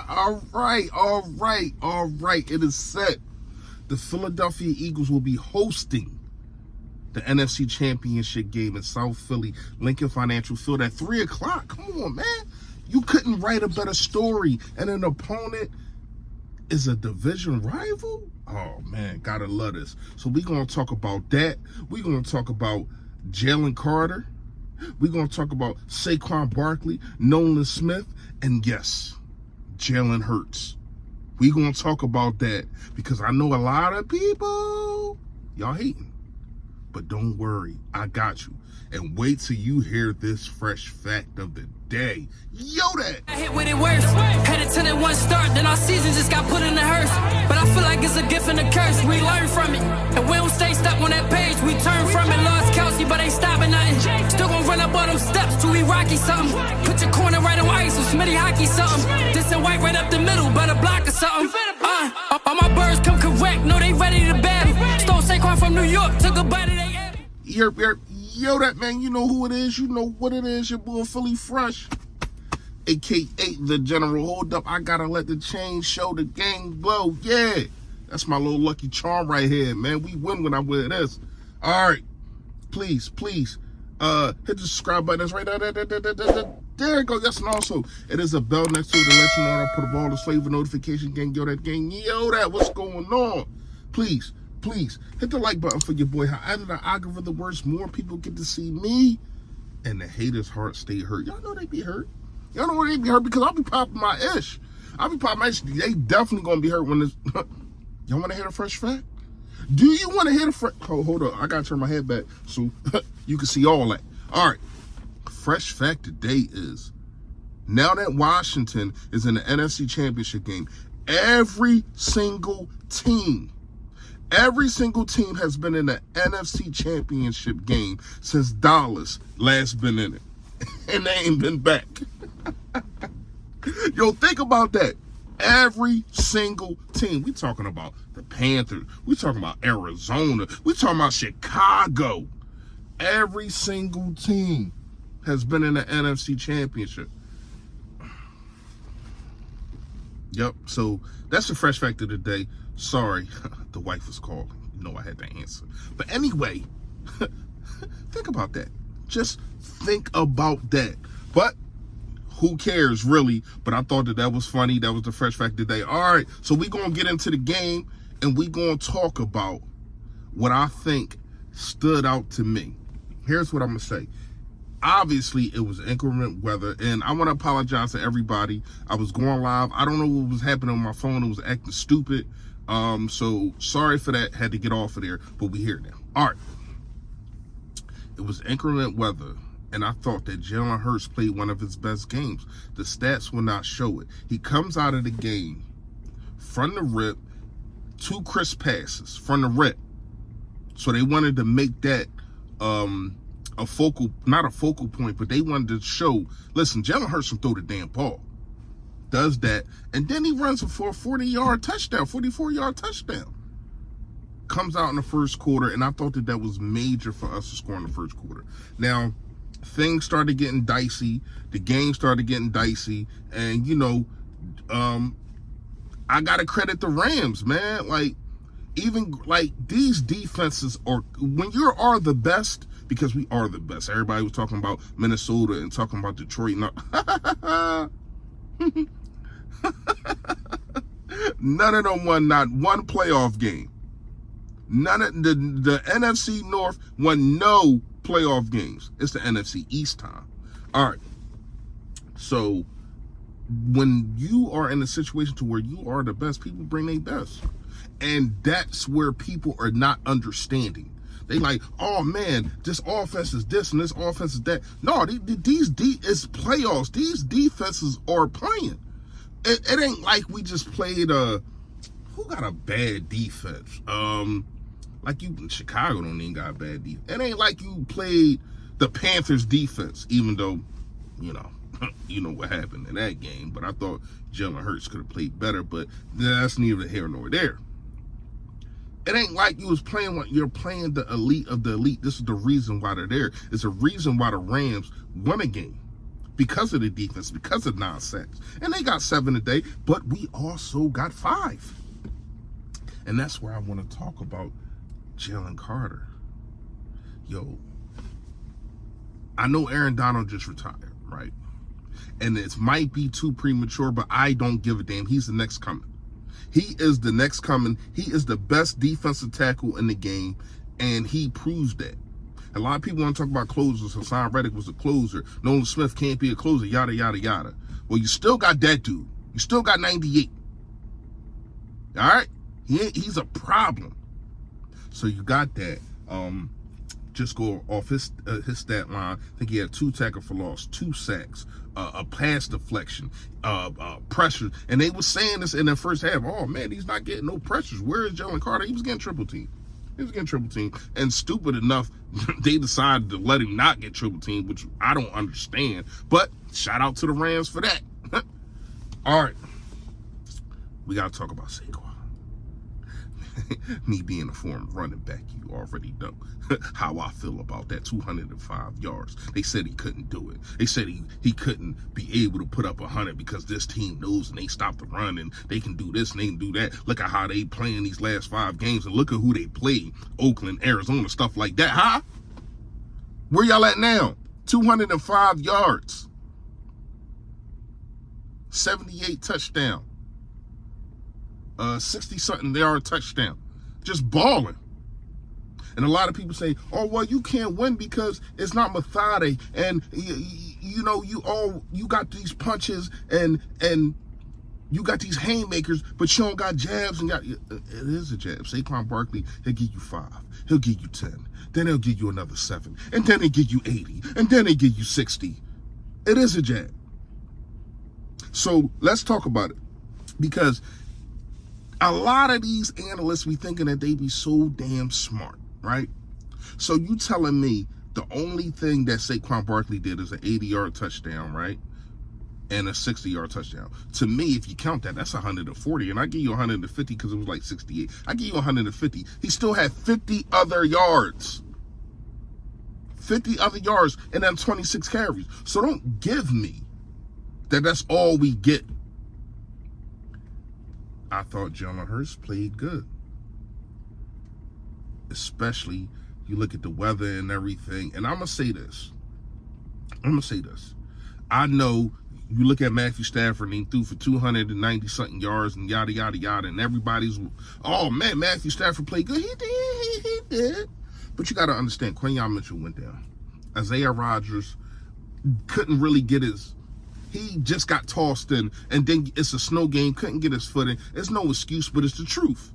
All right. It is set. The Philadelphia Eagles will be hosting the NFC Championship game in South Philly, Lincoln Financial Field at 3 o'clock. Come on, man. You couldn't write a better story. And an opponent is a division rival? Oh, man, gotta love this. So we're going to talk about that. We're going to talk about Jalen Carter. We're going to talk about Saquon Barkley, Nolan Smith, and yes, Jalen Hurts. We're going to talk about that because I know a lot of people, y'all hating. But don't worry, I got you. And wait till you hear this fresh fact of the day. Yo, that! I hit with it worse. Headed to the one start, then our season just got put in the hearse. But I feel like it's a gift and a curse. We learn from it. And we don't stay stuck on that page. We turn from it. Lost Kelsey, but ain't stopping nothing. Still gonna run up all them steps till we rocky something. Put your corner right on ice or Smitty hockey something. This and white right up the middle, better block or something. All my birds come correct. No, they ready to battle. Stole Saquon from New York, took a bite of they apple. Yo, that man, you know who it is. You know what it is. Your boy Philly Fresh, a.k.a. the General. Hold up, I gotta let the chain show the gang glow. Yeah, that's my little lucky charm right here, man. We win when I wear this. All right, please, hit the subscribe button. That's right there it goes. Yes, and also, it is a bell next to it to let you know when I put up all the flavor notification gang. Yo, that, what's going on? Please, hit the like button for your boy. However the algorithm works, more people get to see me, and the haters' hearts stay hurt. Y'all know they be hurt. Y'all know they be hurt because I'll be popping my ish. They definitely gonna be hurt when this. Y'all want to hear a fresh fact? Do you want to hear the fresh? Oh, hold up. I gotta turn my head back so you can see all that. All right. Fresh fact today is, now that Washington is in the NFC Championship game, every single team has been in the NFC Championship game since Dallas last been in it. And they ain't been back. Yo, think about that. Every single team. We talking about the Panthers. We talking about Arizona. We talking about Chicago. Every single team has been in the NFC Championship. Yep, so that's the fresh fact of the day. Sorry, the wife was calling. You know I had to answer. But anyway, think about that. Just think about that. But who cares, really? But I thought that was funny. That was the fresh fact of the day. All right, so we're going to get into the game, and we're going to talk about what I think stood out to me. Here's what I'm going to say. Obviously, it was inclement weather, and I want to apologize to everybody. I was going live. I don't know what was happening on my phone. It was acting stupid. So sorry for that. Had to get off of there, but we here now. All right. It was inclement weather, and I thought that Jalen Hurts played one of his best games. The stats will not show it. He comes out of the game from the rip, 2 crisp passes from the rip. So they wanted to make that not a focal point, but they wanted to show, listen, Jalen Hurts can throw the damn ball. Does that, and then he runs for a 40-yard touchdown, 44-yard touchdown. Comes out in the first quarter, and I thought that was major for us to score in the first quarter. Now, things started getting dicey. The game started getting dicey, and, I got to credit the Rams, man. These defenses are, when you are the best, because we are the best. Everybody was talking about Minnesota and talking about Detroit. None of them won not one playoff game. None of the NFC North won no playoff games. It's the NFC East time. All right. So when you are in a situation to where you are the best, people bring their best. And that's where people are not understanding. They like, oh man, this offense is this and this offense is that. No, it's playoffs. These defenses are playing. It ain't like we just played who got a bad defense? Chicago don't even got a bad defense. It ain't like you played the Panthers defense, even though, you know what happened in that game. But I thought Jalen Hurts could have played better, but that's neither here nor there. It ain't like you're playing the elite of the elite. This is the reason why they're there. It's a reason why the Rams won a game. because of the defense, because of 9 sacks. And they got 7 today, but we also got 5. And that's where I want to talk about Jalen Carter. Yo, I know Aaron Donald just retired, right? And it might be too premature, but I don't give a damn. He's the next coming. He is the next coming. He is the best defensive tackle in the game, and he proves that. A lot of people want to talk about closers. Hassan Reddick was a closer. Nolan Smith can't be a closer, yada, yada, yada. Well, you still got that dude. You still got 98. All right? He's a problem. So you got that. Just go off his stat line. I think he had 2 tackles for loss, 2 sacks, a pass deflection, pressure. And they were saying this in the first half. Oh, man, he's not getting no pressures. Where is Jalen Carter? He was getting triple team. And stupid enough, they decided to let him not get triple team, which I don't understand. But shout out to the Rams for that. All right. We got to talk about Saquon. Me being a former running back, you already know how I feel about that. 205 yards. They said he couldn't do it. They said he couldn't be able to put up 100 because this team knows and they stopped the run and they can do this and they can do that. Look at how they playing these last 5 games and look at who they played. Oakland, Arizona, stuff like that. Huh? Where y'all at now? 205 yards. 78 touchdown. 60-something yard touchdown. Just balling. And a lot of people say, oh, well, you can't win because it's not methodic. And, you know, you got these punches and you got these haymakers, but you don't got jabs. And it is a jab. Saquon Barkley, he'll give you 5. He'll give you 10. Then he'll give you another 7. And then he'll give you 80. And then he'll give you 60. It is a jab. So let's talk about it. Because a lot of these analysts be thinking that they be so damn smart, right? So you telling me the only thing that Saquon Barkley did is an 80-yard touchdown, right? And a 60-yard touchdown. To me, if you count that, that's 140. And I give you 150 because it was like 68. I give you 150. He still had 50 other yards. 50 other yards and then 26 carries. So don't give me that that's all we get. I thought Jalen Hurts played good. Especially, you look at the weather and everything. And I'm going to say this. I know you look at Matthew Stafford and he threw for 290-something yards and yada, yada, yada. And everybody's, oh, man, Matthew Stafford played good. He did. But you got to understand, Quinyon Mitchell went down. Isaiah Rodgers couldn't really get his... He just got tossed in, and then it's a snow game, couldn't get his footing. It's no excuse, but it's the truth.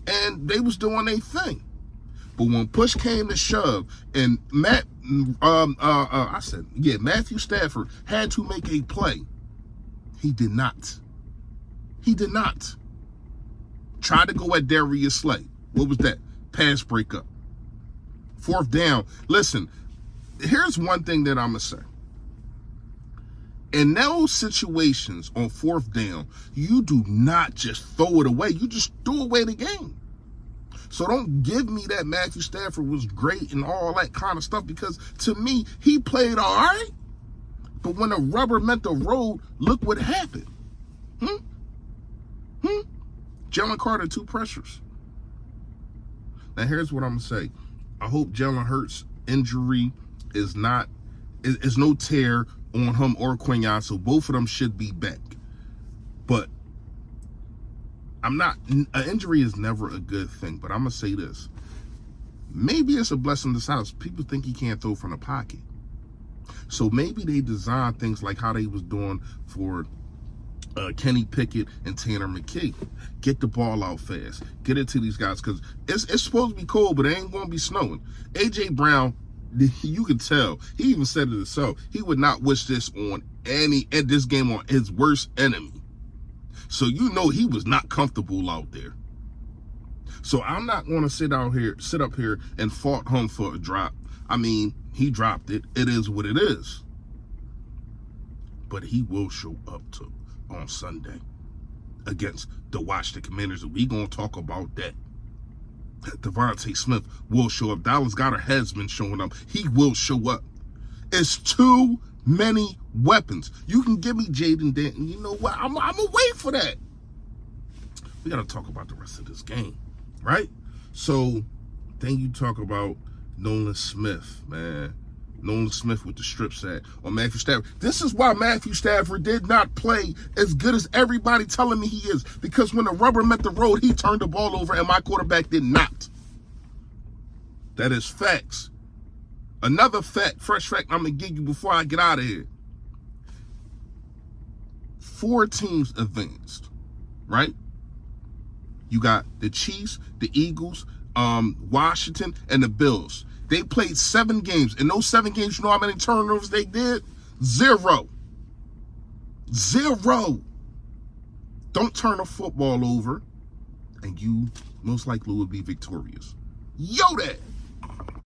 And they was doing their thing. But when push came to shove, and Matthew Stafford had to make a play, he did not. Tried to go at Darius Slay. What was that? Pass breakup. 4th down. Listen, here's one thing that I'm going to say. In those situations on 4th down, you do not just throw it away. You just throw away the game. So don't give me that Matthew Stafford was great and all that kind of stuff, because to me, he played all right. But when the rubber met the road, look what happened. Jalen Carter, 2 pressures. Now, here's what I'm going to say. I hope Jalen Hurts' injury is no tear on him or Quinyon, so both of them should be back. But an injury is never a good thing, but I'm going to say this. Maybe it's a blessing in disguise. People think he can't throw from the pocket. So maybe they designed things like how they was doing for Kenny Pickett and Tanner McKee. Get the ball out fast. Get it to these guys, because it's supposed to be cold, but it ain't going to be snowing. A.J. Brown, you can tell, he even said it himself, he would not wish this on this game on his worst enemy. So you know he was not comfortable out there. So I'm not going to sit up here and fault him for a drop. I mean, he dropped it. It is what it is. But he will show up on Sunday against the Washington Commanders. We going to talk about that. Devontae Smith will show up. Dallas Goedert has been showing up. He will show up. It's too many weapons. You can give me Jaden Denton. You know what? I'm going to wait for that. We got to talk about the rest of this game, right? So then you talk about Nolan Smith, man. Nolan Smith with the strip sack on Matthew Stafford. This is why Matthew Stafford did not play as good as everybody telling me he is. Because when the rubber met the road, he turned the ball over and my quarterback did not. That is facts. Another fact, fresh fact I'm going to give you before I get out of here. 4 teams advanced, right? You got the Chiefs, the Eagles, Washington, and the Bills. They played 7 games. In those 7 games, you know how many turnovers they did? 0. 0. Don't turn a football over, and you most likely will be victorious. Yo, that.